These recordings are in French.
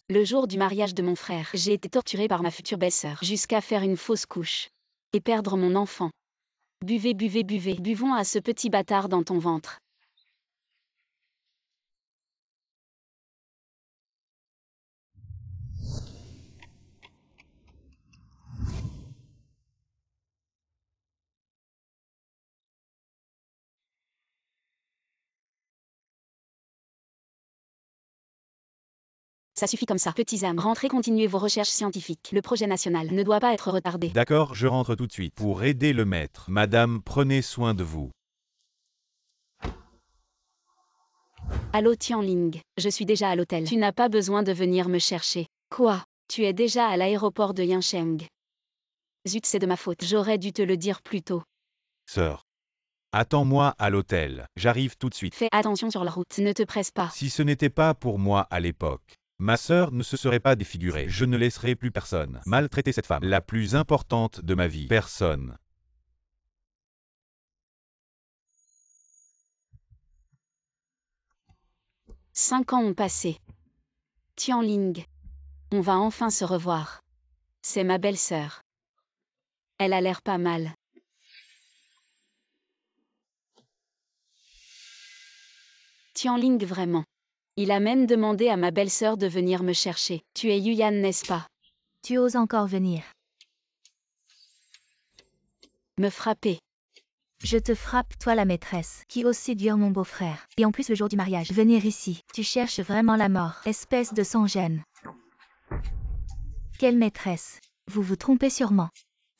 Le jour du mariage de mon frère, j'ai été torturée par ma future belle-sœur jusqu'à faire une fausse couche et perdre mon enfant. Buvez, buvez, buvez, buvons à ce petit bâtard dans ton ventre. Ça suffit comme ça, petits âmes. Rentrez, continuez vos recherches scientifiques. Le projet national ne doit pas être retardé. D'accord, je rentre tout de suite. Pour aider le maître. Madame, prenez soin de vous. Allô Tianling, je suis déjà à l'hôtel. Tu n'as pas besoin de venir me chercher. Quoi? Tu es déjà à l'aéroport de Yancheng. Zut, c'est de ma faute. J'aurais dû te le dire plus tôt. Sœur. Attends-moi à l'hôtel. J'arrive tout de suite. Fais attention sur la route. Ne te presse pas. Si ce n'était pas pour moi à l'époque, ma sœur ne se serait pas défigurée. Je ne laisserai plus personne maltraiter cette femme. La plus importante de ma vie. Personne. « 5 ans ont passé. Tianling. On va enfin se revoir. C'est ma belle-sœur. Elle a l'air pas mal. Tianling vraiment. Il a même demandé à ma belle-sœur de venir me chercher. Tu es Yuyan, n'est-ce pas? Tu oses encore venir. Me frapper. Je te frappe, toi la maîtresse, qui ose séduire mon beau-frère. Et en plus le jour du mariage, venir ici. Tu cherches vraiment la mort, espèce de sans-gêne. Quelle maîtresse? Vous vous trompez sûrement.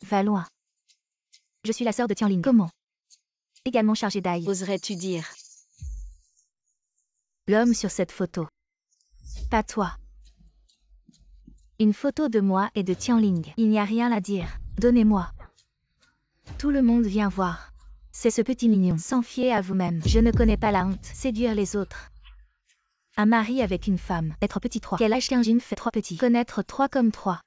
Va loin. Je suis la sœur de Tianling. Comment? Également chargée d'ail. Oserais-tu dire? L'homme sur cette photo. Pas toi. Une photo de moi et de Tianling. Il n'y a rien à dire. Donnez-moi. Tout le monde vient voir. C'est ce petit mignon. S'en fier à vous-même. Je ne connais pas la honte. Séduire les autres. Un mari avec une femme. Être petit 3. Quel âge Tianling fait 3 petits. Connaître 3 comme 3.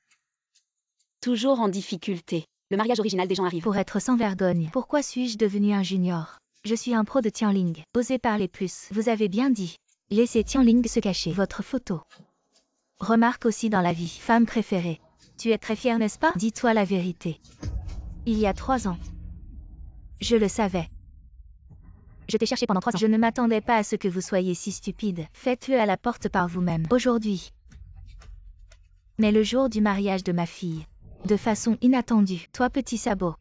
Toujours en difficulté. Le mariage original des gens arrive. Pour être sans vergogne. Pourquoi suis-je devenu un junior? Je suis un pro de Tianling. Osez parler plus. Vous avez bien dit. Laissez Tianling se cacher. Votre photo. Remarque aussi dans la vie. Femme préférée. Tu es très fière, n'est-ce pas? Dis-toi la vérité. Il y a 3 ans. Je le savais. Je t'ai cherché pendant 3 ans. Je ne m'attendais pas à ce que vous soyez si stupide. Faites-le à la porte par vous-même. Aujourd'hui. Mais le jour du mariage de ma fille. De façon inattendue. Toi petit sabot.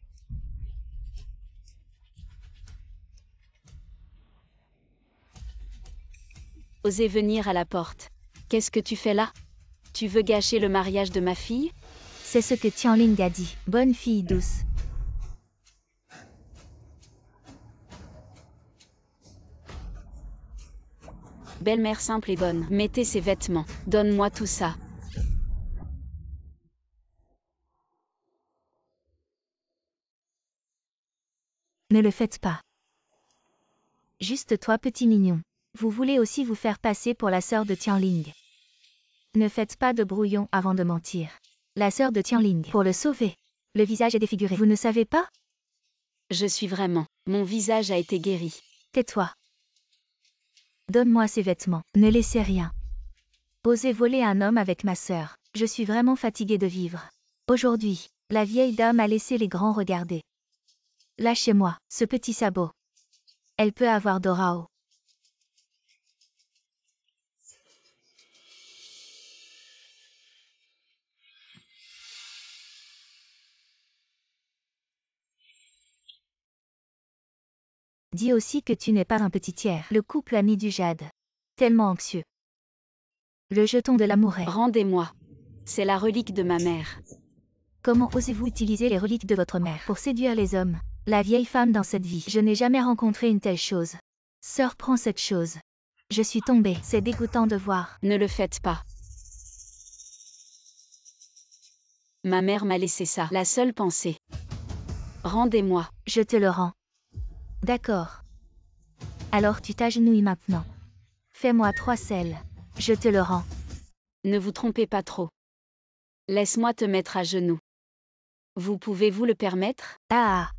Osez venir à la porte. Qu'est-ce que tu fais là? Tu veux gâcher le mariage de ma fille? C'est ce que Tianling a dit. Bonne fille douce. Belle-mère simple et bonne. Mettez ses vêtements. Donne-moi tout ça. Ne le faites pas. Juste toi petit mignon. Vous voulez aussi vous faire passer pour la sœur de Tianling. Ne faites pas de brouillon avant de mentir. La sœur de Tianling. Pour le sauver. Le visage est défiguré. Vous ne savez pas? Je suis vraiment. Mon visage a été guéri. Tais-toi. Donne-moi ces vêtements. Ne laissez rien. Osez voler un homme avec ma sœur. Je suis vraiment fatiguée de vivre. Aujourd'hui, la vieille dame a laissé les grands regarder. Lâchez-moi, ce petit sabot. Elle peut avoir Dorao. Dis aussi que tu n'es pas un petit tiers. Le couple ami du jade. Tellement anxieux. Le jeton de l'amour est. Rendez-moi. C'est la relique de ma mère. Comment osez-vous utiliser les reliques de votre mère pour séduire les hommes? La vieille femme dans cette vie. Je n'ai jamais rencontré une telle chose. Sœur, prends cette chose. Je suis tombée. C'est dégoûtant de voir. Ne le faites pas. Ma mère m'a laissé ça. La seule pensée. Rendez-moi. Je te le rends. D'accord. Alors tu t'agenouilles maintenant. Fais-moi 3 selles. Je te le rends. Ne vous trompez pas trop. Laisse-moi te mettre à genoux. Vous pouvez-vous le permettre? Ah.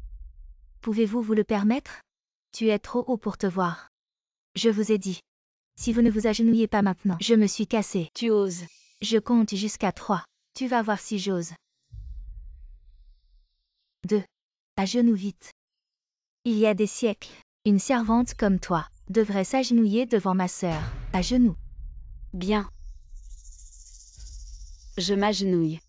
Pouvez-vous vous le permettre? Tu es trop haut pour te voir. Je vous ai dit. Si vous ne vous agenouillez pas maintenant, je me suis cassée. Tu oses. Je compte jusqu'à 3. Tu vas voir si j'ose. 2. À genoux vite. Il y a des siècles, une servante comme toi devrait s'agenouiller devant ma sœur, à genoux. Bien. Je m'agenouille.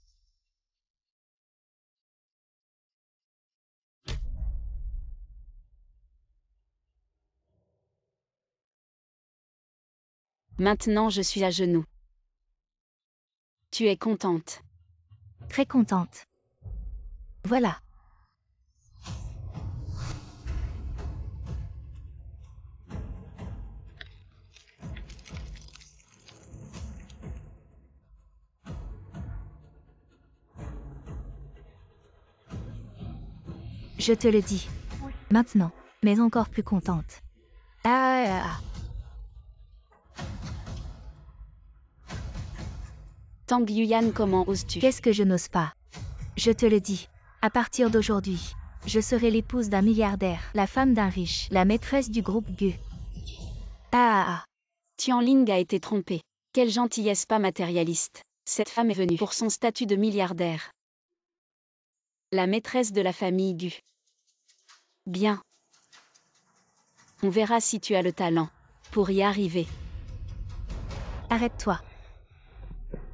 Maintenant je suis à genoux. Tu es contente. Très contente. Voilà. Je te le dis. Maintenant, mais encore plus contente. Tang Yuyan, comment oses-tu? Qu'est-ce que je n'ose pas? Je te le dis. À partir d'aujourd'hui, je serai l'épouse d'un milliardaire, la femme d'un riche, la maîtresse du groupe Gu. Tianling a été trompée. Quelle gentillesse pas matérialiste. Cette femme est venue pour son statut de milliardaire. La maîtresse de la famille Gu. Bien. On verra si tu as le talent pour y arriver. Arrête-toi.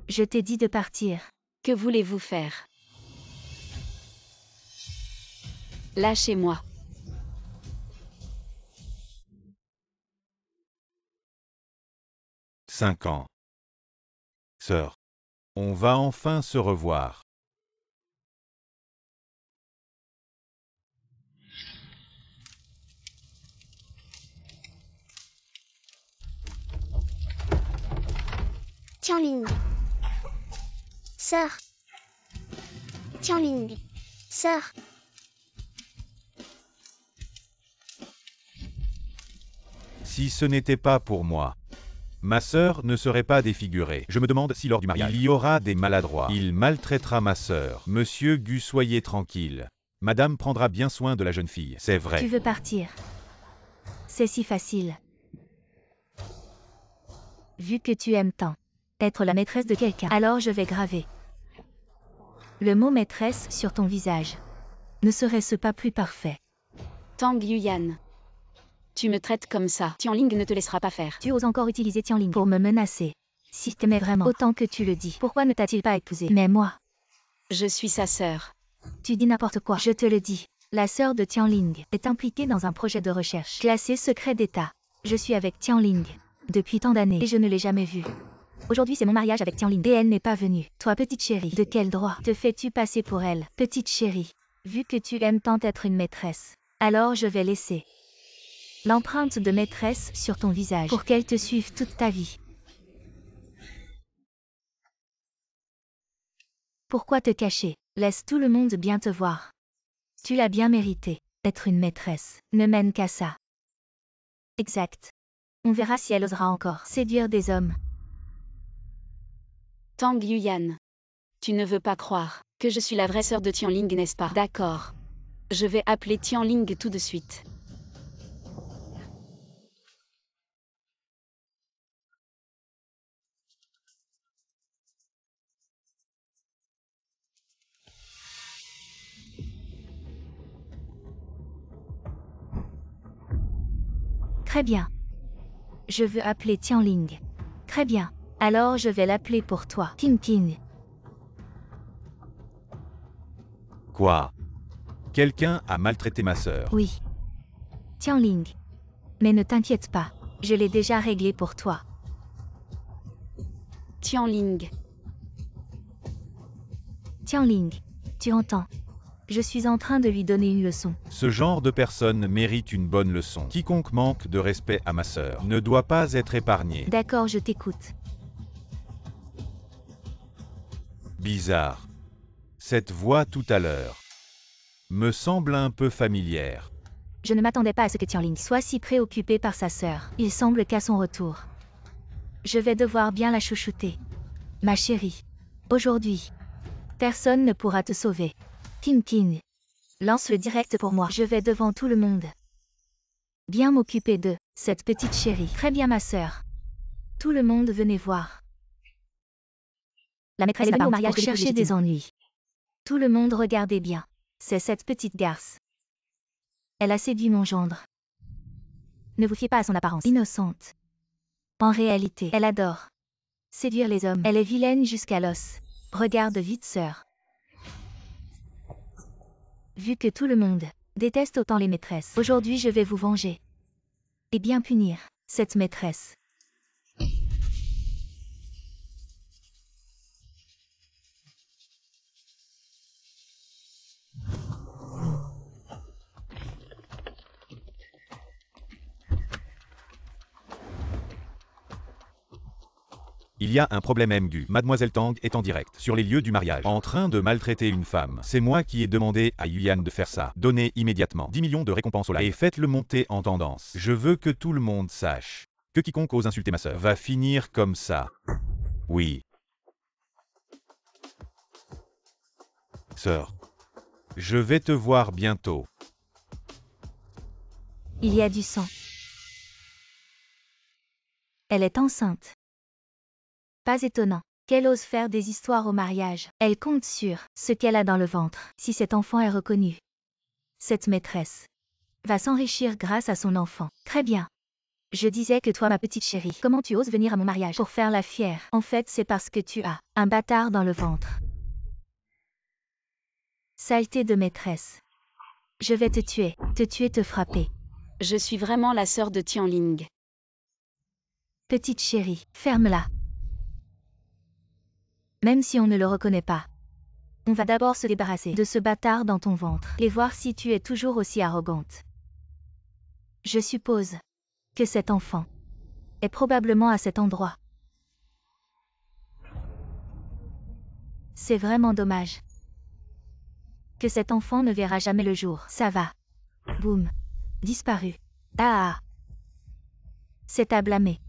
Je t'ai dit de partir. Que voulez-vous faire? Lâchez-moi. « 5 ans. Sœur. On va enfin se revoir. Tianling. Sœur. Tianling. Sœur. Si ce n'était pas pour moi, ma sœur ne serait pas défigurée. Je me demande si lors du mariage, il y aura des maladroits. Il maltraitera ma sœur. Monsieur Gu, soyez tranquille. Madame prendra bien soin de la jeune fille, c'est vrai. Tu veux partir? C'est si facile. Vu que tu aimes tant être la maîtresse de quelqu'un, alors je vais graver le mot maîtresse sur ton visage. Ne serait-ce pas plus parfait? Tang Yuyan. Tu me traites comme ça. Tianling ne te laissera pas faire. Tu oses encore utiliser Tianling pour me menacer. Si t'aimais vraiment autant que tu le dis, pourquoi ne t'a-t-il pas épousé? Mais moi, Je suis sa sœur. tu dis n'importe quoi. Je te le dis. La sœur de Tianling est impliquée dans un projet de recherche classé secret d'État. Je suis avec Tianling depuis tant d'années et je ne l'ai jamais vue. Aujourd'hui c'est mon mariage avec Tianling et elle n'est pas venue. Toi petite chérie, de quel droit te fais-tu passer pour elle? Petite chérie, vu que tu aimes tant être une maîtresse, alors je vais laisser l'empreinte de maîtresse sur ton visage pour qu'elle te suive toute ta vie. Pourquoi te cacher? Laisse tout le monde bien te voir. Tu l'as bien mérité. Être une maîtresse ne mène qu'à ça. Exact. On verra si elle osera encore séduire des hommes. Tang Yuyan. Tu ne veux pas croire que je suis la vraie sœur de Tianling, n'est-ce pas? D'accord. Je vais appeler Tianling tout de suite. Très bien. Je veux appeler Tianling. Très bien. Alors je vais l'appeler pour toi. Ting Ting. Quoi? Quelqu'un a maltraité ma sœur. Oui. Tianling. Mais ne t'inquiète pas. Je l'ai déjà réglé pour toi. Tianling. Tianling. Tu entends? Je suis en train de lui donner une leçon. Ce genre de personne mérite une bonne leçon. Quiconque manque de respect à ma sœur ne doit pas être épargné. D'accord, je t'écoute. Bizarre. Cette voix tout à l'heure me semble un peu familière. Je ne m'attendais pas à ce que Tianling soit si préoccupé par sa sœur. Il semble qu'à son retour, je vais devoir bien la chouchouter. Ma chérie, aujourd'hui, personne ne pourra te sauver. Ting Ting. Lance le direct pour moi. Je vais devant tout le monde bien m'occuper de cette petite chérie. Très bien ma sœur. Tout le monde venez voir. La maîtresse est venue au mariage chercher des ennuis. Tout le monde regardait bien. C'est cette petite garce. Elle a séduit mon gendre. Ne vous fiez pas à son apparence innocente. En réalité, elle adore séduire les hommes. Elle est vilaine jusqu'à l'os. Regarde vite, sœur. Vu que tout le monde déteste autant les maîtresses, aujourd'hui je vais vous venger. Et bien punir cette maîtresse. Il y a un problème Mgu. Mademoiselle Tang est en direct, sur les lieux du mariage, en train de maltraiter une femme. C'est moi qui ai demandé à Yuan de faire ça. Donnez immédiatement 10 millions de récompenses au live et faites-le monter en tendance. Je veux que tout le monde sache que quiconque ose insulter ma sœur va finir comme ça. Oui. Sœur. Je vais te voir bientôt. Il y a du sang. Elle est enceinte. Pas étonnant qu'elle ose faire des histoires au mariage. Elle compte sur ce qu'elle a dans le ventre. Si cet enfant est reconnu, cette maîtresse va s'enrichir grâce à son enfant. Très bien. Je disais que toi, ma petite chérie, comment tu oses venir à mon mariage pour faire la fière? En fait, c'est parce que tu as un bâtard dans le ventre. Saleté de maîtresse. Je vais te tuer, te frapper. Je suis vraiment la sœur de Tianling. Petite chérie, ferme-la. Même si on ne le reconnaît pas. On va d'abord se débarrasser de ce bâtard dans ton ventre et voir si tu es toujours aussi arrogante. Je suppose que cet enfant est probablement à cet endroit. C'est vraiment dommage que cet enfant ne verra jamais le jour. Ça va. Boum. Disparu. Ah. C'est à blâmer.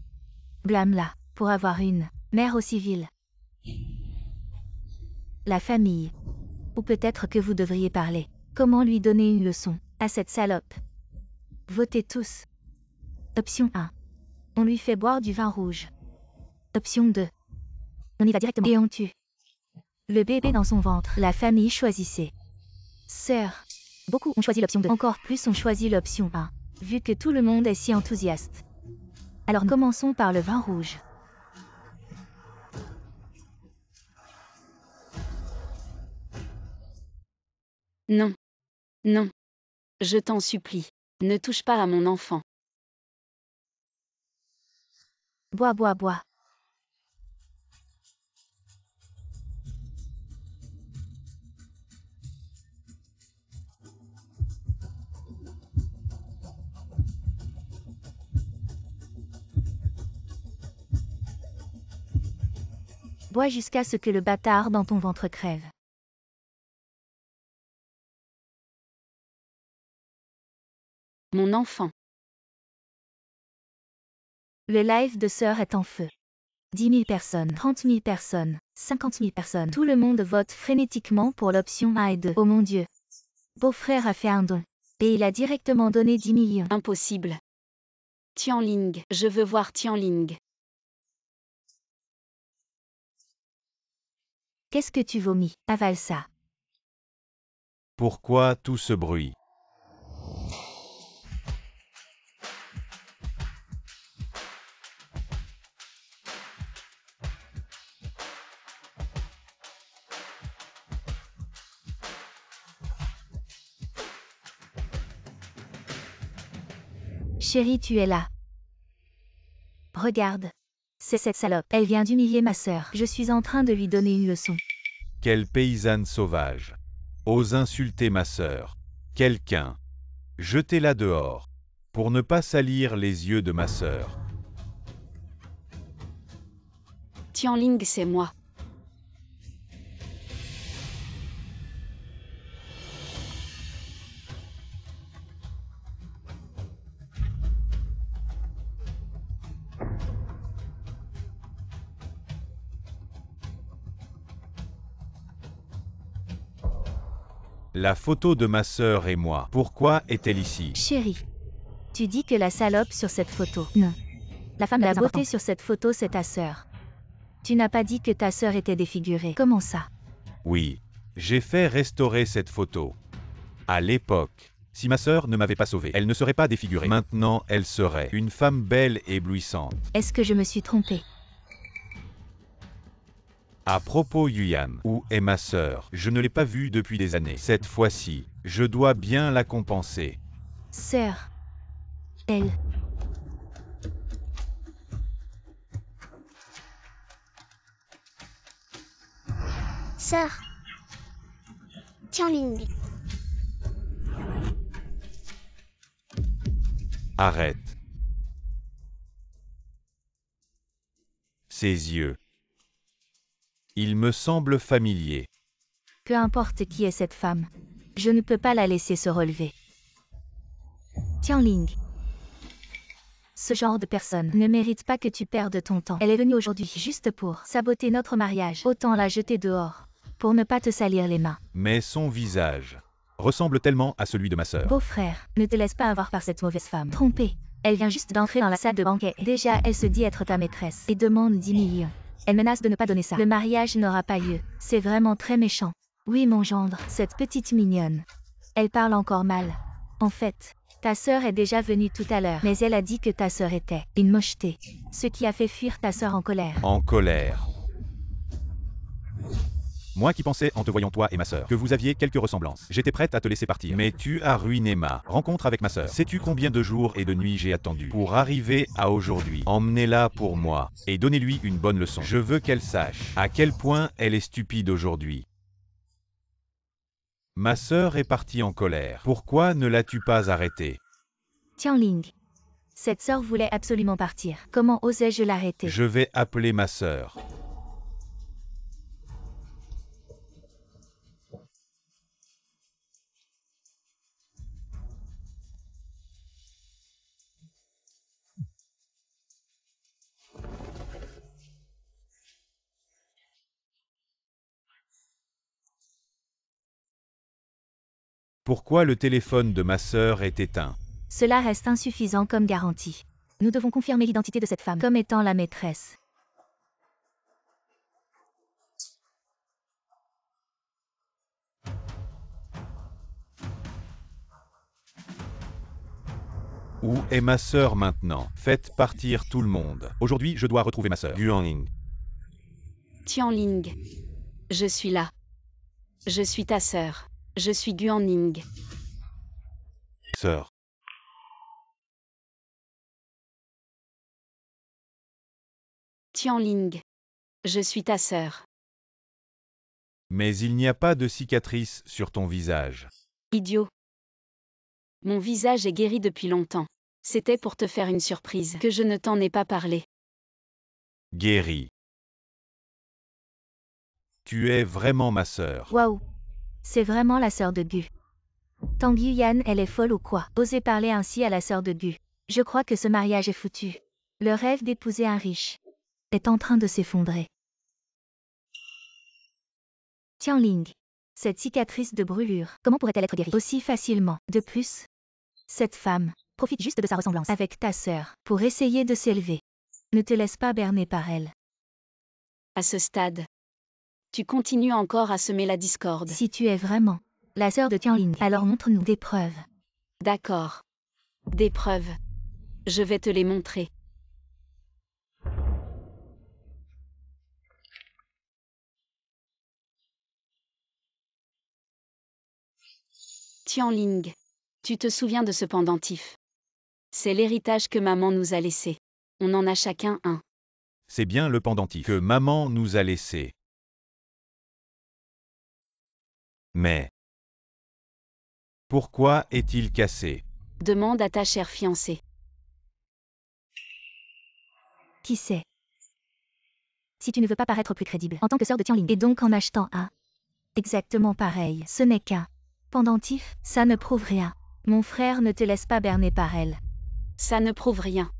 Blâme-la pour avoir une mère aussi vile. La famille. Ou peut-être que vous devriez parler. Comment lui donner une leçon à cette salope? Votez tous. Option 1. On lui fait boire du vin rouge. Option 2. On y va directement et on tue le bébé dans son ventre. La famille choisissait. Sœur. Beaucoup ont choisi l'option 2. Encore plus ont choisi l'option 1. Vu que tout le monde est si enthousiaste. Alors commençons par le vin rouge. Non. Non. Je t'en supplie. Ne touche pas à mon enfant. Bois, bois, bois. Bois jusqu'à ce que le bâtard dans ton ventre crève. Mon enfant. Le live de sœur est en feu. 10 000 personnes, 30 000 personnes, 50 000 personnes. Tout le monde vote frénétiquement pour l'option 1 et 2. Oh mon Dieu. Beau-frère a fait un don. Et il a directement donné 10 millions. Impossible. Tianling. Je veux voir Tianling. Qu'est-ce que tu vomis? Avale ça. Pourquoi tout ce bruit? Chérie, tu es là. Regarde. C'est cette salope. Elle vient d'humilier ma sœur. Je suis en train de lui donner une leçon. Quelle paysanne sauvage. Ose insulter ma sœur. Quelqu'un. Jetez-la dehors. Pour ne pas salir les yeux de ma sœur. Tianling, c'est moi. La photo de ma sœur et moi. Pourquoi est-elle ici? Chérie. Tu dis que la salope sur cette photo. Non. La femme de la beauté sur cette photo, c'est ta sœur. Tu n'as pas dit que ta sœur était défigurée. Comment ça? Oui. J'ai fait restaurer cette photo. À l'époque, si ma sœur ne m'avait pas sauvé, elle ne serait pas défigurée. Maintenant, elle serait une femme belle et éblouissante. Est-ce que je me suis trompée? À propos Yuyan, où est ma sœur? Je ne l'ai pas vue depuis des années. Cette fois-ci, je dois bien la compenser. Sœur. Elle. Sœur. Tianling. Arrête. Ses yeux. Il me semble familier. Peu importe qui est cette femme. Je ne peux pas la laisser se relever. Tianling. Ce genre de personne ne mérite pas que tu perdes ton temps. Elle est venue aujourd'hui juste pour saboter notre mariage. Autant la jeter dehors. Pour ne pas te salir les mains. Mais son visage ressemble tellement à celui de ma sœur. Beau-frère, ne te laisse pas avoir par cette mauvaise femme. Trompée. Elle vient juste d'entrer dans la salle de banquet. Déjà, elle se dit être ta maîtresse et demande 10 millions. Elle menace de ne pas donner ça. Le mariage n'aura pas lieu. C'est vraiment très méchant. Oui, mon gendre, cette petite mignonne. Elle parle encore mal. En fait, ta sœur est déjà venue tout à l'heure, mais elle a dit que ta sœur était une mocheté. Ce qui a fait fuir ta sœur en colère. En colère. Moi qui pensais, en te voyant toi et ma sœur, que vous aviez quelques ressemblances. J'étais prête à te laisser partir. Mais tu as ruiné ma rencontre avec ma sœur. Sais-tu combien de jours et de nuits j'ai attendu pour arriver à aujourd'hui? Emmenez-la pour moi et donnez-lui une bonne leçon. Je veux qu'elle sache à quel point elle est stupide aujourd'hui. Ma sœur est partie en colère. Pourquoi ne l'as-tu pas arrêtée? Tianling. Cette sœur voulait absolument partir. Comment osais-je l'arrêter? Je vais appeler ma sœur. Pourquoi le téléphone de ma sœur est éteint? Cela reste insuffisant comme garantie. Nous devons confirmer l'identité de cette femme comme étant la maîtresse. Où est ma sœur maintenant? Faites partir tout le monde. Aujourd'hui, je dois retrouver ma sœur. Guanling. Tianling. Je suis là. Je suis ta sœur. Je suis Guanling. Sœur. Tianling. Je suis ta sœur. Mais il n'y a pas de cicatrice sur ton visage. Idiot. Mon visage est guéri depuis longtemps. C'était pour te faire une surprise que je ne t'en ai pas parlé. Guéri. Tu es vraiment ma sœur. Waouh. C'est vraiment la sœur de Gu. Tang Yuyan, elle est folle ou quoi? Oser parler ainsi à la sœur de Gu. Je crois que ce mariage est foutu. Le rêve d'épouser un riche est en train de s'effondrer. Tianling. Cette cicatrice de brûlure, comment pourrait-elle être guérie aussi facilement? De plus, cette femme profite juste de sa ressemblance avec ta sœur pour essayer de s'élever. Ne te laisse pas berner par elle. À ce stade, tu continues encore à semer la discorde. Si tu es vraiment la sœur de Tianling, alors montre-nous des preuves. D'accord. Des preuves. Je vais te les montrer. Tianling. Tu te souviens de ce pendentif? C'est l'héritage que maman nous a laissé. On en a chacun un. C'est bien le pendentif que maman nous a laissé. Mais pourquoi est-il cassé? Demande à ta chère fiancée. Qui sait? Si tu ne veux pas paraître plus crédible en tant que sœur de Tianling, et donc en achetant un exactement pareil, ce n'est qu'un pendentif, ça ne prouve rien. Mon frère ne te laisse pas berner par elle. Ça ne prouve rien.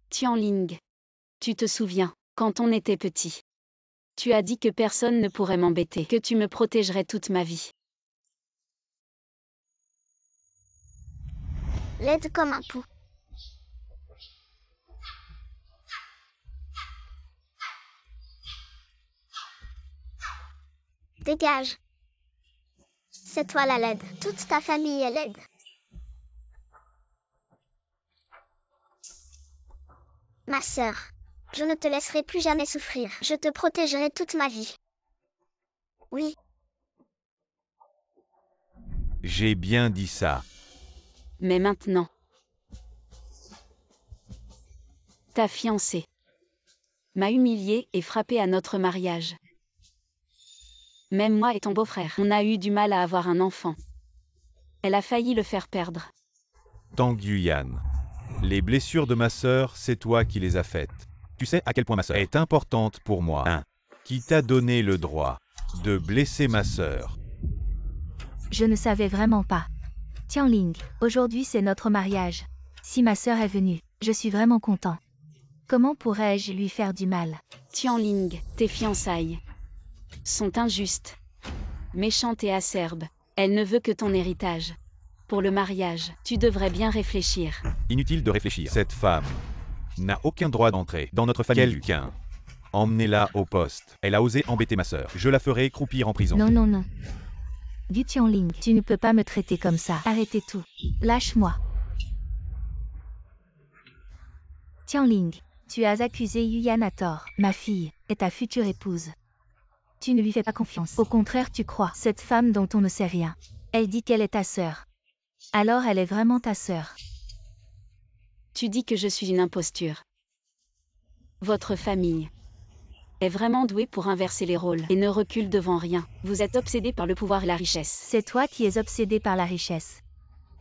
Tianling. Tu te souviens, quand on était petit. Tu as dit que personne ne pourrait m'embêter, que tu me protégerais toute ma vie. Laide comme un pou. Dégage. C'est toi la laide. Toute ta famille est laide. Ma sœur, je ne te laisserai plus jamais souffrir. Je te protégerai toute ma vie. Oui, J'ai bien dit ça. Mais maintenant. Ta fiancée m'a humiliée et frappée à notre mariage. Même moi et ton beau-frère, on a eu du mal à avoir un enfant. Elle a failli le faire perdre. Tang Yuyan. Les blessures de ma sœur, c'est toi qui les as faites. Tu sais à quel point ma sœur est importante pour moi. Qui t'a donné le droit de blesser ma sœur? Je ne savais vraiment pas. Tianling, aujourd'hui c'est notre mariage. Si ma sœur est venue, je suis vraiment content. Comment pourrais-je lui faire du mal? Tianling, tes fiançailles sont injustes, méchantes et acerbes. Elle ne veut que ton héritage. Pour le mariage, tu devrais bien réfléchir. Inutile de réfléchir. Cette femme n'a aucun droit d'entrer dans notre famille. Quelqu'un. Emmenez-la au poste. Elle a osé embêter ma sœur. Je la ferai croupir en prison. Non, non, non. Du Tianling, tu ne peux pas me traiter comme ça. Arrêtez tout. Lâche-moi. Tianling, tu as accusé Yuyan à tort. Ma fille est ta future épouse. Tu ne lui fais pas confiance. Au contraire, tu crois cette femme dont on ne sait rien. Elle dit qu'elle est ta sœur. Alors elle est vraiment ta sœur. Tu dis que je suis une imposture. Votre famille est vraiment douée pour inverser les rôles et ne recule devant rien. Vous êtes obsédé par le pouvoir et la richesse. C'est toi qui es obsédé par la richesse.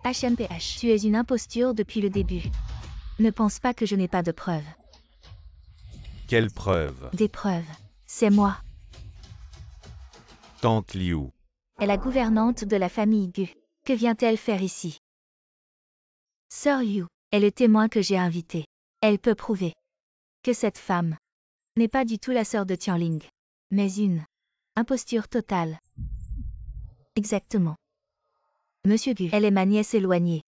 HMPH, tu es une imposture depuis le début. Ne pense pas que je n'ai pas de preuves. Quelle preuve? Des preuves. C'est moi. Tante Liu. Est la gouvernante de la famille Gu. Que vient-elle faire ici? Sœur Liu est le témoin que j'ai invité. Elle peut prouver que cette femme n'est pas du tout la sœur de Tianling, mais une imposture totale. Exactement. Monsieur Gu, elle est ma nièce éloignée.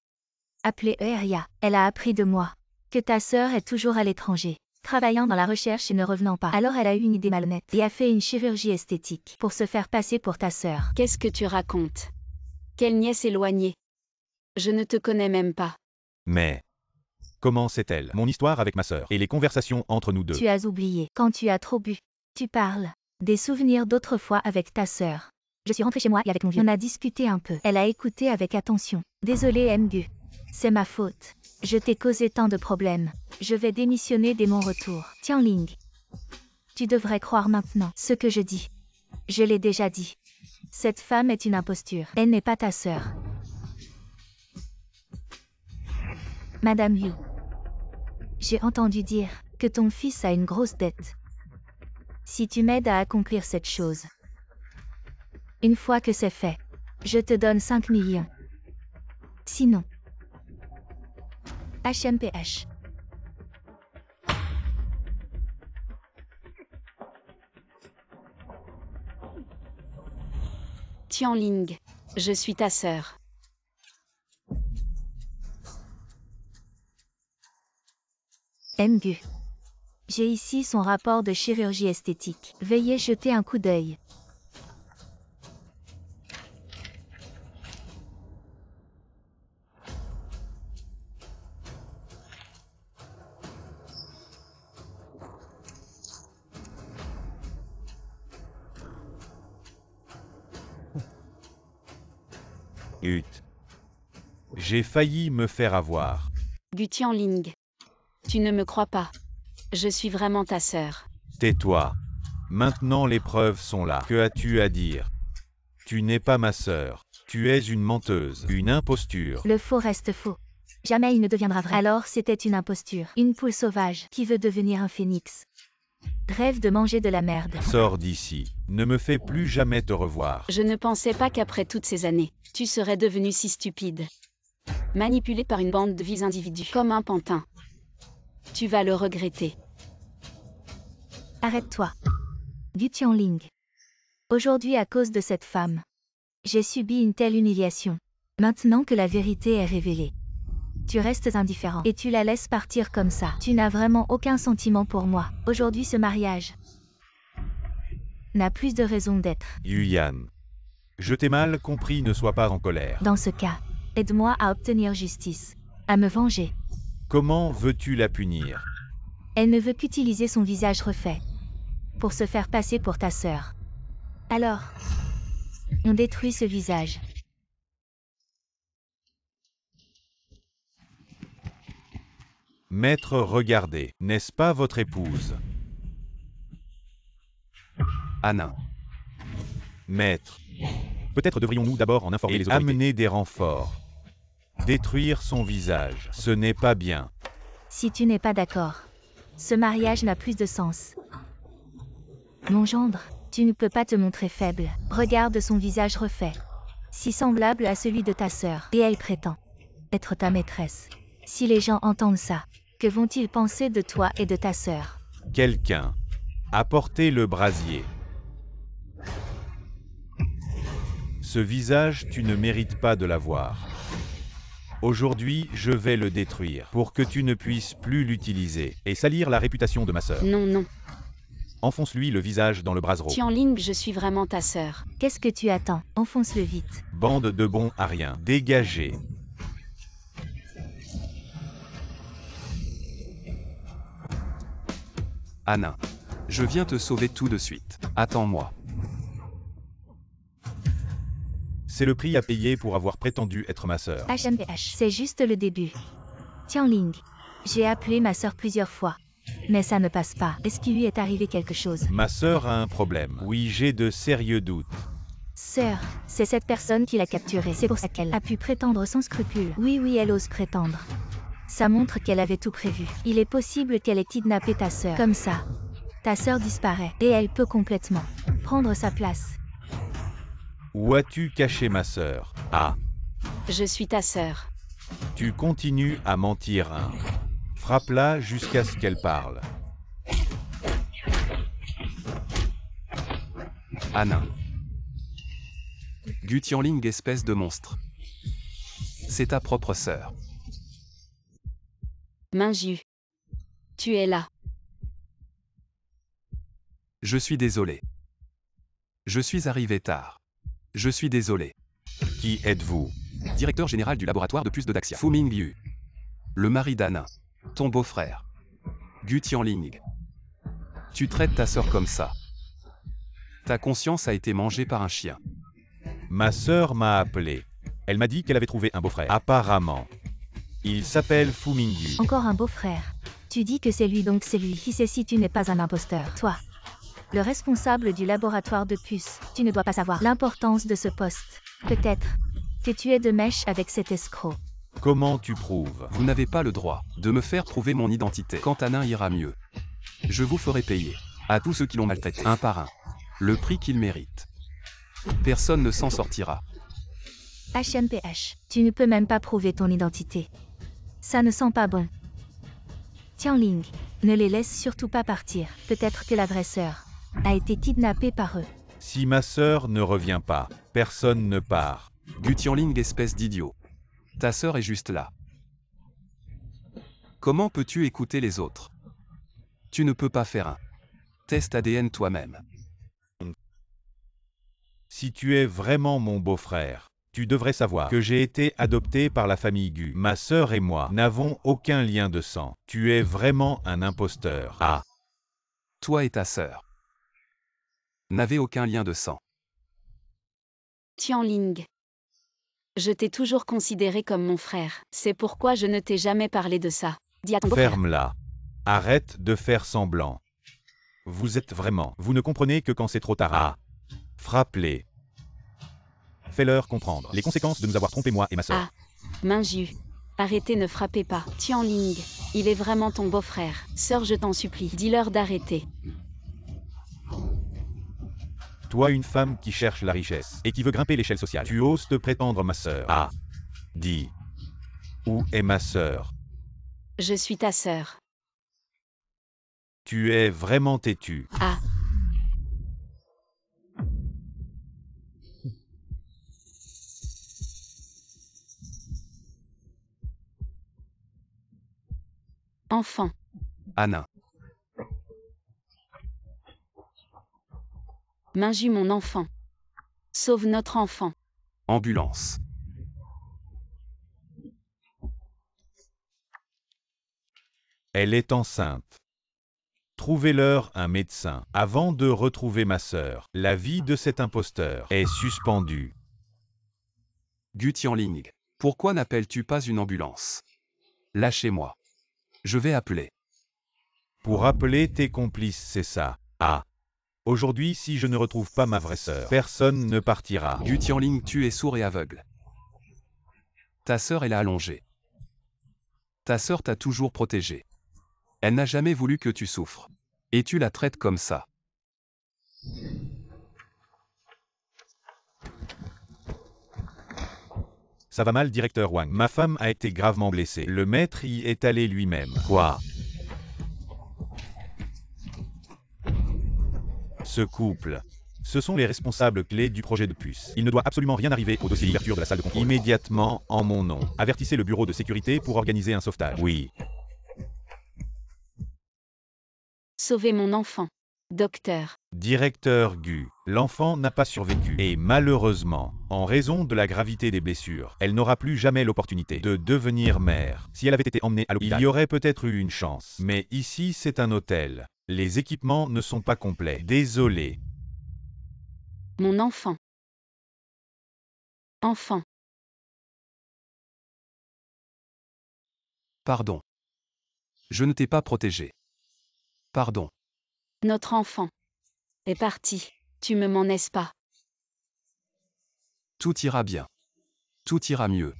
Appelée Eria, elle a appris de moi que ta sœur est toujours à l'étranger, travaillant dans la recherche et ne revenant pas. Alors elle a eu une idée malhonnête et a fait une chirurgie esthétique pour se faire passer pour ta sœur. Qu'est-ce que tu racontes? Quelle nièce éloignée? Je ne te connais même pas. Mais comment sait-elle mon histoire avec ma sœur et les conversations entre nous deux? Tu as oublié, quand tu as trop bu. Tu parles des souvenirs d'autrefois avec ta sœur. Je suis rentrée chez moi et avec mon vieux. On a discuté un peu. Elle a écouté avec attention. Désolée Mgu. C'est ma faute. Je t'ai causé tant de problèmes. Je vais démissionner dès mon retour. Tianling. Tu devrais croire maintenant ce que je dis. Je l'ai déjà dit. Cette femme est une imposture. Elle n'est pas ta sœur. Madame Yu. J'ai entendu dire que ton fils a une grosse dette. Si tu m'aides à accomplir cette chose, une fois que c'est fait, je te donne 5 millions. Sinon, HMPH. Tianling, je suis ta sœur. Mgu. J'ai ici son rapport de chirurgie esthétique. Veuillez jeter un coup d'œil. J'ai failli me faire avoir. Gu Tianling. Tu ne me crois pas. Je suis vraiment ta sœur. Tais-toi. Maintenant les preuves sont là. Que as-tu à dire? Tu n'es pas ma sœur. Tu es une menteuse, une imposture. Le faux reste faux. Jamais il ne deviendra vrai. Alors c'était une imposture. Une poule sauvage qui veut devenir un phénix. Rêve de manger de la merde. Sors d'ici. Ne me fais plus jamais te revoir. Je ne pensais pas qu'après toutes ces années, tu serais devenu si stupide. Manipulé par une bande de viles individus comme un pantin. Tu vas le regretter. Arrête-toi. Gu Tianling. Aujourd'hui à cause de cette femme, j'ai subi une telle humiliation. Maintenant que la vérité est révélée, tu restes indifférent et tu la laisses partir comme ça. Tu n'as vraiment aucun sentiment pour moi. Aujourd'hui ce mariage n'a plus de raison d'être. Yuyan. Je t'ai mal compris, ne sois pas en colère. Dans ce cas, aide-moi à obtenir justice, à me venger. Comment veux-tu la punir? Elle ne veut qu'utiliser son visage refait pour se faire passer pour ta sœur. Alors, on détruit ce visage. Maître, regardez, n'est-ce pas votre épouse? Anna. Maître. Peut-être devrions-nous d'abord en informer les autorités. Amener des renforts. Détruire son visage, ce n'est pas bien. Si tu n'es pas d'accord, ce mariage n'a plus de sens. Mon gendre, tu ne peux pas te montrer faible. Regarde son visage refait, si semblable à celui de ta sœur, et elle prétend être ta maîtresse. Si les gens entendent ça, que vont-ils penser de toi et de ta sœur? Quelqu'un. Apportez le brasier. Ce visage, tu ne mérites pas de l'avoir. Aujourd'hui, je vais le détruire, pour que tu ne puisses plus l'utiliser, et salir la réputation de ma sœur. Non, non. Enfonce-lui le visage dans le brasereau. Tianling, je suis vraiment ta sœur. Qu'est-ce que tu attends? Enfonce-le vite. Bande de bons à rien. Dégagez. Anna. Je viens te sauver tout de suite. Attends-moi. C'est le prix à payer pour avoir prétendu être ma sœur. HMPH, c'est juste le début. Tianling, j'ai appelé ma sœur plusieurs fois, mais ça ne passe pas. Est-ce qu'il lui est arrivé quelque chose? Ma sœur a un problème. Oui, j'ai de sérieux doutes. Sœur, c'est cette personne qui l'a capturée. C'est pour ça qu'elle a pu prétendre sans scrupule. Oui, elle ose prétendre. Ça montre qu'elle avait tout prévu. Il est possible qu'elle ait kidnappé ta sœur. Comme ça, ta sœur disparaît, et elle peut complètement prendre sa place. Où as-tu caché ma sœur? Ah, Je suis ta sœur. tu continues à mentir, hein. Frappe-la jusqu'à ce qu'elle parle. Anna. Gu Tianling, espèce de monstre. C'est ta propre sœur. Minju. Tu es là. Je suis désolé. Je suis arrivé tard. Je suis désolé. Qui êtes-vous? Directeur général du laboratoire de puces de Daxia. Fu Mingyu. Le mari d'Anna. Ton beau-frère. Gu Tianling. Tu traites ta sœur comme ça. Ta conscience a été mangée par un chien. Ma sœur m'a appelé. Elle m'a dit qu'elle avait trouvé un beau-frère. Apparemment. Il s'appelle Fu Mingyu. Encore un beau-frère. Tu dis que c'est lui, donc c'est lui. Qui sait si tu n'es pas un imposteur? Toi, le responsable du laboratoire de puces, tu ne dois pas savoir l'importance de ce poste. Peut-être que tu es de mèche avec cet escroc. Comment tu prouves? Vous n'avez pas le droit de me faire prouver mon identité. Quand Anna ira mieux, je vous ferai payer, à tous ceux qui l'ont maltraité, un par un, le prix qu'ils méritent. Personne ne s'en sortira. HMPH, tu ne peux même pas prouver ton identité. Ça ne sent pas bon. Tianling, ne les laisse surtout pas partir. Peut-être que l'agresseur a été kidnappé par eux. Si ma sœur ne revient pas, personne ne part. Gu Tianling, espèce d'idiot. Ta sœur est juste là. Comment peux-tu écouter les autres? Tu ne peux pas faire un test ADN toi-même. Si tu es vraiment mon beau-frère, tu devrais savoir que j'ai été adopté par la famille Gu. Ma sœur et moi n'avons aucun lien de sang. Tu es vraiment un imposteur. Ah, Toi et ta sœur n'avez aucun lien de sang. Tianling. Je t'ai toujours considéré comme mon frère. C'est pourquoi je ne t'ai jamais parlé de ça. Dis à ton beau-frère. ferme-la. Arrête de faire semblant. Vous êtes vraiment. Vous ne comprenez que quand c'est trop tard. Ah, frappe-les. Fais-leur comprendre les conséquences de nous avoir trompés, moi et ma sœur. Ah, Minju. Arrêtez, ne frappez pas. Tianling. Il est vraiment ton beau-frère. Sœur, je t'en supplie. Dis-leur d'arrêter. Toi, une femme qui cherche la richesse et qui veut grimper l'échelle sociale, tu oses te prétendre ma sœur. Ah, dis. Où est ma sœur? Je suis ta sœur. Tu es vraiment têtu. Ah. Enfant. Anna. Minju mon enfant. Sauve notre enfant. Ambulance. Elle est enceinte. Trouvez-leur un médecin avant de retrouver ma sœur. La vie de cet imposteur est suspendue. Gu Tianling. Pourquoi n'appelles-tu pas une ambulance? Lâchez-moi. Je vais appeler. Pour appeler tes complices, c'est ça. Ah. Aujourd'hui, si je ne retrouve pas ma vraie sœur, personne ne partira. Gu Tianling, tu es sourd et aveugle. Ta sœur est là allongée. Ta sœur t'a toujours protégé. Elle n'a jamais voulu que tu souffres. Et tu la traites comme ça. Ça va mal, directeur Wang. Ma femme a été gravement blessée. Le maître y est allé lui-même. Quoi? Ce couple. Ce sont les responsables clés du projet de puce. Il ne doit absolument rien arriver au dossier d'ouverture de la salle de contrôle. Immédiatement, en mon nom. Avertissez le bureau de sécurité pour organiser un sauvetage. Oui. Sauvez mon enfant. Docteur. Directeur Gu, l'enfant n'a pas survécu. Et malheureusement, en raison de la gravité des blessures, elle n'aura plus jamais l'opportunité de devenir mère. Si elle avait été emmenée à l'hôpital, il y aurait peut-être eu une chance. Mais ici, c'est un hôtel. Les équipements ne sont pas complets. Désolé. Mon enfant. Enfant. Pardon. Je ne t'ai pas protégé. Pardon. Notre enfant. Est parti. Tu me m'en laisses pas. Tout ira bien. Tout ira mieux.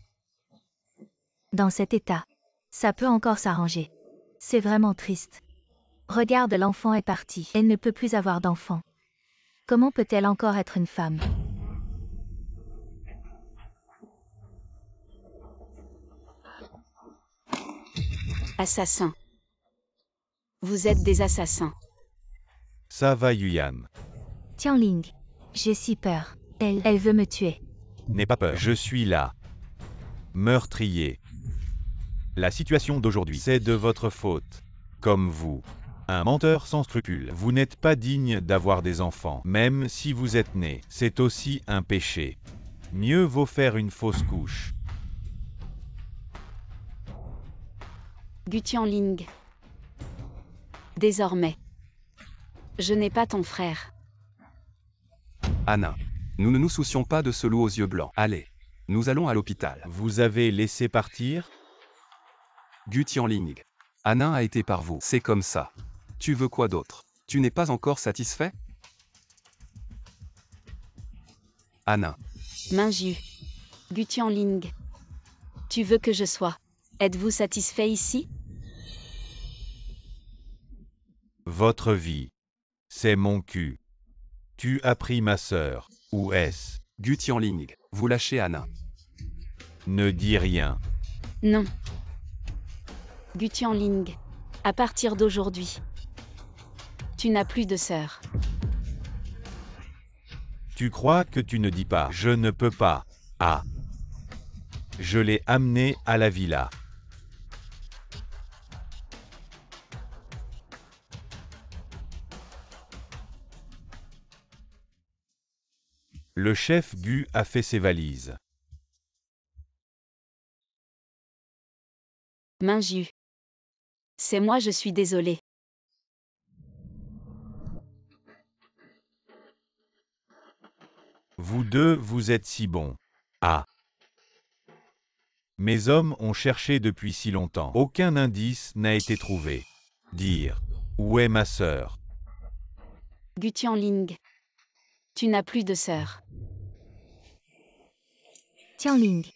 Dans cet état, ça peut encore s'arranger. C'est vraiment triste. Regarde, l'enfant est parti. Elle ne peut plus avoir d'enfant. Comment peut-elle encore être une femme? Assassins. Vous êtes des assassins. Ça va, Yuyan. Tianling. J'ai si peur. Elle veut me tuer. N'aie pas peur. Je suis là. Meurtrier. La situation d'aujourd'hui, c'est de votre faute. Comme vous. Un menteur sans scrupules. Vous n'êtes pas digne d'avoir des enfants. Même si vous êtes né, c'est aussi un péché. Mieux vaut faire une fausse couche. Gu Tianling. Désormais. Je n'ai pas ton frère. Anna. Nous ne nous soucions pas de ce loup aux yeux blancs. Allez. Nous allons à l'hôpital. Vous avez laissé partir? Gu Tianling. Anna a été par vous. C'est comme ça. Tu veux quoi d'autre? Tu n'es pas encore satisfait? Anna. Minju. Gu Tianling. Tu veux que je sois? Êtes-vous satisfait ici? Votre vie. C'est mon cul. Tu as pris ma sœur. Où est-ce? Gu Tianling. Vous lâchez Anna. Ne dis rien. Non. Gu Tianling. À partir d'aujourd'hui. Tu n'as plus de sœur. Tu crois que tu ne dis pas. Je ne peux pas. Ah. Je l'ai amené à la villa. Le chef Gu a fait ses valises. Minju. C'est moi, je suis désolé. Vous deux, vous êtes si bons. Ah. Mes hommes ont cherché depuis si longtemps. Aucun indice n'a été trouvé. Dire. Où est ma sœur? Gu Tianling. Tu n'as plus de sœur. Tianling.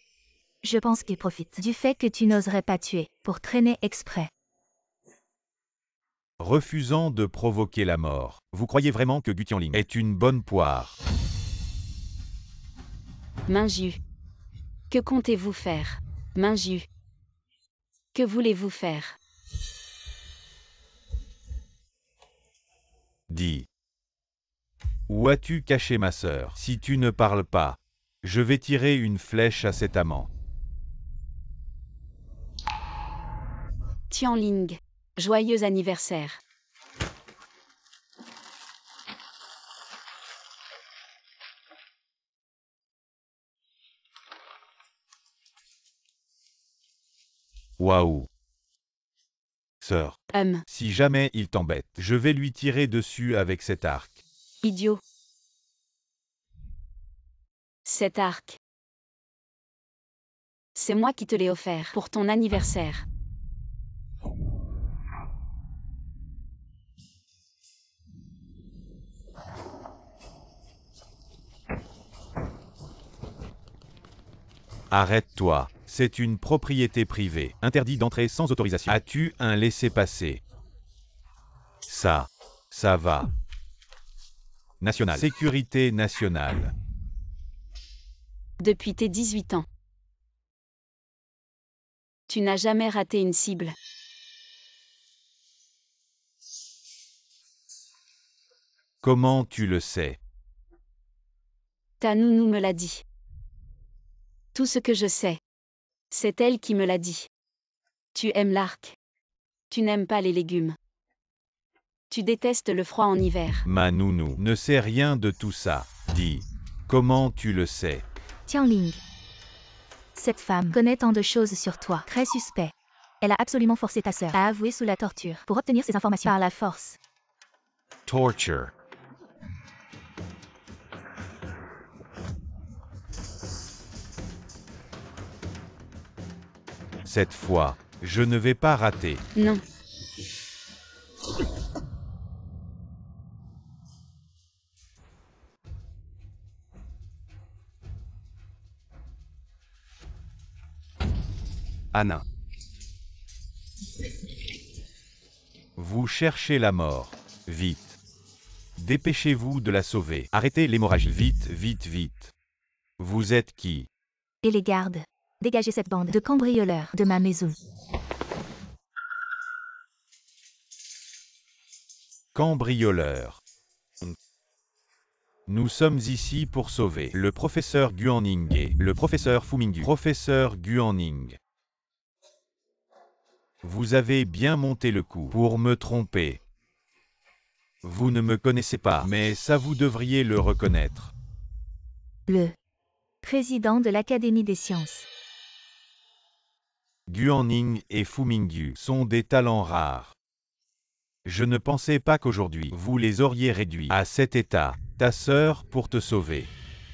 Je pense qu'il profite du fait que tu n'oserais pas tuer, pour traîner exprès. Refusant de provoquer la mort. Vous croyez vraiment que Gu Tianling est une bonne poire? Minju. Que comptez-vous faire? Minju. Que voulez-vous faire? Dis. Où as-tu caché ma sœur? Si tu ne parles pas, je vais tirer une flèche à cet amant. Tianling. Joyeux anniversaire. Waouh. Sœur, si jamais il t'embête, je vais lui tirer dessus avec cet arc. Idiot. Cet arc. C'est moi qui te l'ai offert pour ton anniversaire. Arrête-toi. C'est une propriété privée. Interdit d'entrer sans autorisation. As-tu un laissez-passer? Ça va. National. Sécurité nationale. Depuis tes 18 ans. Tu n'as jamais raté une cible. Comment tu le sais? Ta nounou me l'a dit. Tout ce que je sais. C'est elle qui me l'a dit. Tu aimes l'arc. Tu n'aimes pas les légumes. Tu détestes le froid en hiver. Ma nounou ne sait rien de tout ça. Dis. Comment tu le sais? Tianling. Cette femme connaît tant de choses sur toi. Très suspect. Elle a absolument forcé ta sœur à avouer sous la torture pour obtenir ces informations par la force. Torture. Cette fois, je ne vais pas rater. Non. Anna. Vous cherchez la mort. Vite. Dépêchez-vous de la sauver. Arrêtez l'hémorragie. Vite, vite, vite. Vous êtes qui? Et les gardes. Dégagez cette bande de cambrioleurs de ma maison. Cambrioleur. Nous sommes ici pour sauver le professeur Guanning et le professeur Fu Mingyu. Professeur Guanning. Vous avez bien monté le coup pour me tromper. Vous ne me connaissez pas, mais ça vous devriez le reconnaître. Le président de l'Académie des sciences. Guanning et Fu Mingyu sont des talents rares. Je ne pensais pas qu'aujourd'hui vous les auriez réduits à cet état. Ta sœur, pour te sauver,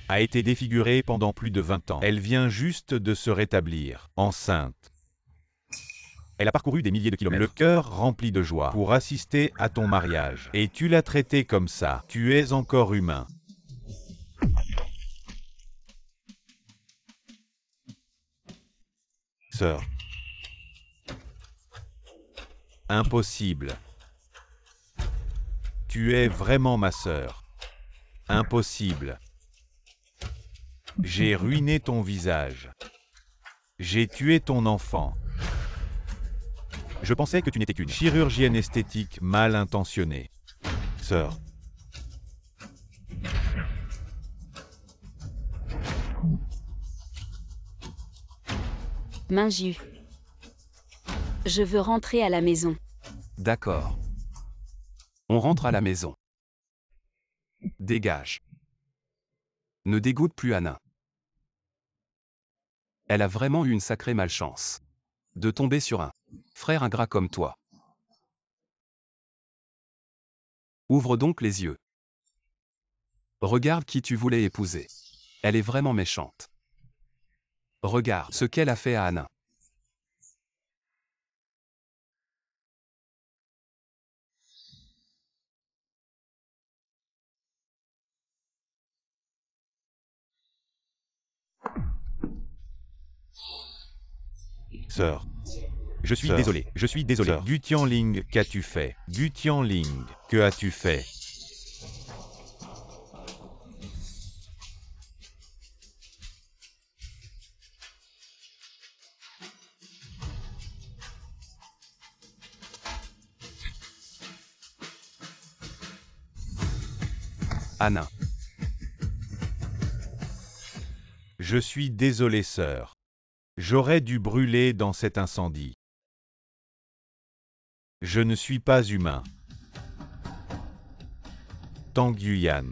a été défigurée pendant plus de 20 ans. Elle vient juste de se rétablir, enceinte. Elle a parcouru des milliers de kilomètres, le cœur rempli de joie, pour assister à ton mariage. Et tu l'as traitée comme ça. Tu es encore humain. Sœur. Impossible. Tu es vraiment ma sœur. Impossible. J'ai ruiné ton visage. J'ai tué ton enfant. Je pensais que tu n'étais qu'une chirurgienne esthétique mal intentionnée. Sœur. Minju. Je veux rentrer à la maison. D'accord. On rentre à la maison. Dégage. Ne dégoûte plus Anna. Elle a vraiment eu une sacrée malchance. De tomber sur un frère ingrat comme toi. Ouvre donc les yeux. Regarde qui tu voulais épouser. Elle est vraiment méchante. Regarde ce qu'elle a fait à Anna. Sœur. Je suis désolé, je suis désolé. Sœur. Gu Tianling, qu'as-tu fait? Gu Tianling, que as-tu fait? Anna. Je suis désolé, sœur. J'aurais dû brûler dans cet incendie. Je ne suis pas humain. Tang Yuyan.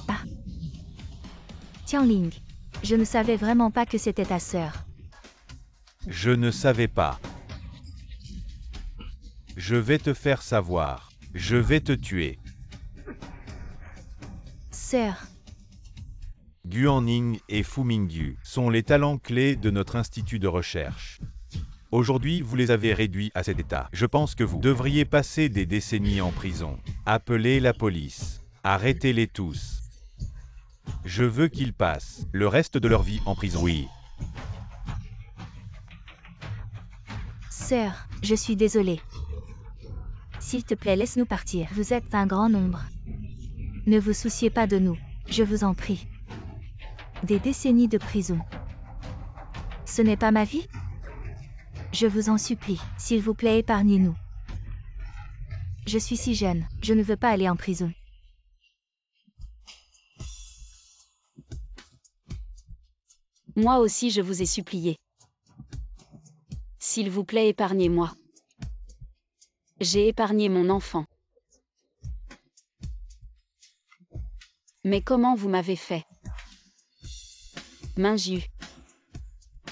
Ah. Tianling. Je ne savais vraiment pas que c'était ta sœur. Je ne savais pas. Je vais te faire savoir. Je vais te tuer. Sœur, Guanning et Fu Mingyu sont les talents clés de notre institut de recherche. Aujourd'hui, vous les avez réduits à cet état. Je pense que vous devriez passer des décennies en prison. Appelez la police. Arrêtez-les tous. Je veux qu'ils passent le reste de leur vie en prison. Oui. sœur, je suis désolée. S'il te plaît, laisse-nous partir. Vous êtes un grand nombre. Ne vous souciez pas de nous, je vous en prie. Des décennies de prison. Ce n'est pas ma vie? Je vous en supplie, s'il vous plaît, épargnez-nous. Je suis si jeune, je ne veux pas aller en prison. Moi aussi je vous ai supplié. S'il vous plaît, épargnez-moi. J'ai épargné mon enfant. Mais comment vous m'avez fait? Mingyu.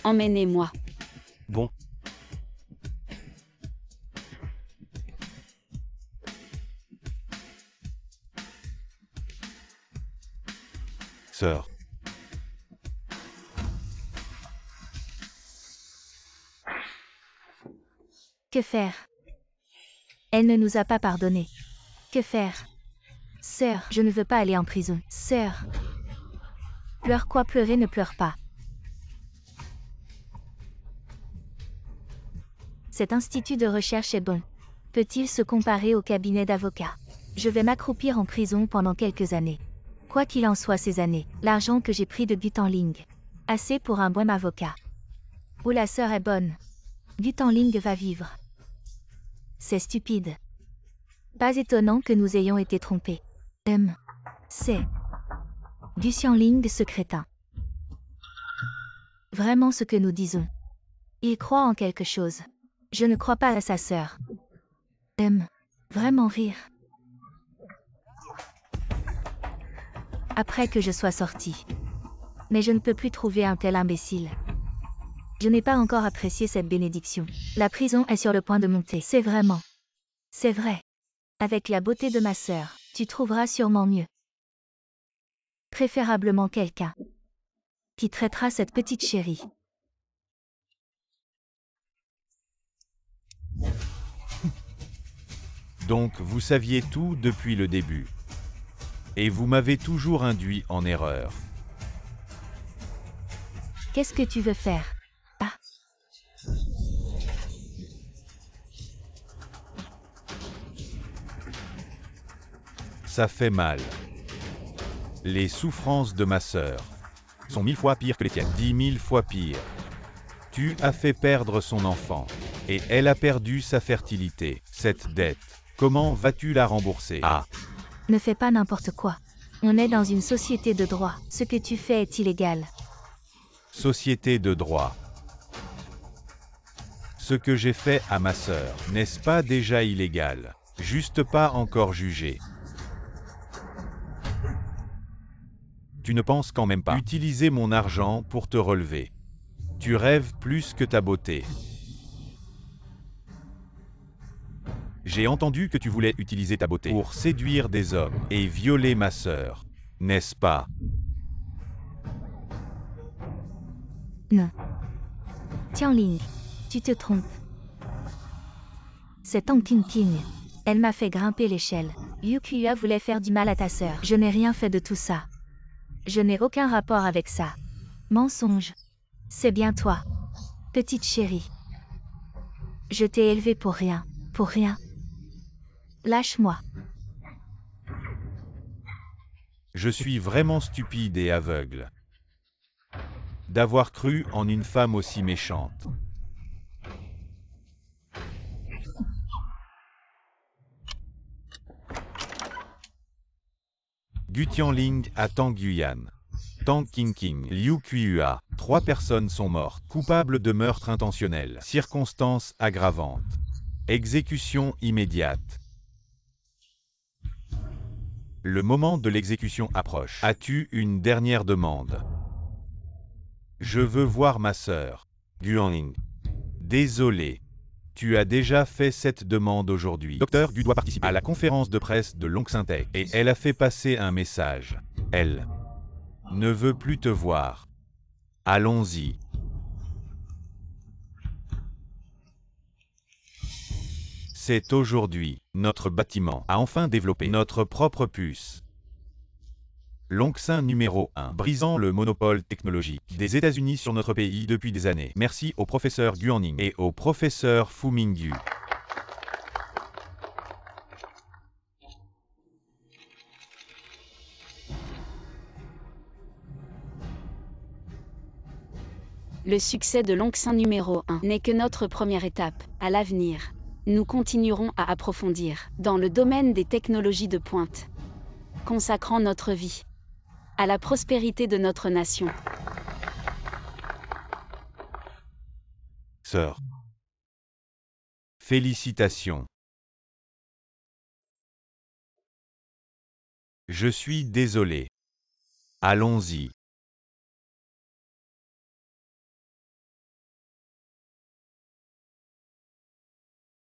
Emmenez-moi. Bon. Sœur. Que faire? Elle ne nous a pas pardonné. Que faire? Sœur, je ne veux pas aller en prison. Sœur. Pleure quoi? Pleurer ne pleure pas. Cet institut de recherche est bon. Peut-il se comparer au cabinet d'avocats? Je vais m'accroupir en prison pendant quelques années. Quoi qu'il en soit ces années, l'argent que j'ai pris de Gutanling. Assez pour un bon avocat. Oh, la sœur est bonne. Gutanling va vivre. C'est stupide. Pas étonnant que nous ayons été trompés. C'est du Xiangling, ce crétin. Vraiment ce que nous disons. Il croit en quelque chose. Je ne crois pas à sa sœur. Vraiment rire. Après que je sois sortie. Mais je ne peux plus trouver un tel imbécile. Je n'ai pas encore apprécié cette bénédiction. La prison est sur le point de monter. C'est vraiment. C'est vrai. Avec la beauté de ma sœur, tu trouveras sûrement mieux. Préférablement quelqu'un qui traitera cette petite chérie. Donc vous saviez tout depuis le début. Et vous m'avez toujours induit en erreur. Qu'est-ce que tu veux faire? Ah. Ça fait mal. Les souffrances de ma sœur sont 1000 fois pires que les tiennes. 10 000 fois pires. Tu as fait perdre son enfant. Et elle a perdu sa fertilité. Cette dette, comment vas-tu la rembourser? Ah, Ne fais pas n'importe quoi. On est dans une société de droit. Ce que tu fais est illégal. société de droit. Ce que j'ai fait à ma sœur, n'est-ce pas déjà illégal? Juste pas encore jugé. Tu ne penses quand même pas utiliser mon argent pour te relever. Tu rêves plus que ta beauté. J'ai entendu que tu voulais utiliser ta beauté pour séduire des hommes et violer ma sœur, n'est-ce pas? Non. Tianling, tu te trompes. C'est Tang King. Elle m'a fait grimper l'échelle. Yu Kuya voulait faire du mal à ta sœur. Je n'ai rien fait de tout ça. Je n'ai aucun rapport avec ça. Mensonge. C'est bien toi. Petite chérie. Je t'ai élevée pour rien. Pour rien. Lâche-moi. Je suis vraiment stupide et aveugle d'avoir cru en une femme aussi méchante. Gu Tianling à Tang Yuyan. Tang Qingqing, Liu Kuiua. 3 personnes sont mortes, coupables de meurtre intentionnel. Circonstances aggravantes. Exécution immédiate. Le moment de l'exécution approche. As-tu une dernière demande? Je veux voir ma sœur. Guanling. Désolé. Tu as déjà fait cette demande aujourd'hui. Docteur Gu doit participer à la conférence de presse de Longxintec et elle a fait passer un message. Elle ne veut plus te voir. Allons-y. C'est aujourd'hui. Notre bâtiment a enfin développé notre propre puce. Longxin numéro 1, brisant le monopole technologique des États-Unis sur notre pays depuis des années. Merci au professeur Guanning et au professeur Fu Mingyu. Le succès de Longxin numéro 1 n'est que notre première étape. À l'avenir, nous continuerons à approfondir dans le domaine des technologies de pointe, consacrant notre vie à la prospérité de notre nation. Sœur. Félicitations. Je suis désolé. Allons-y.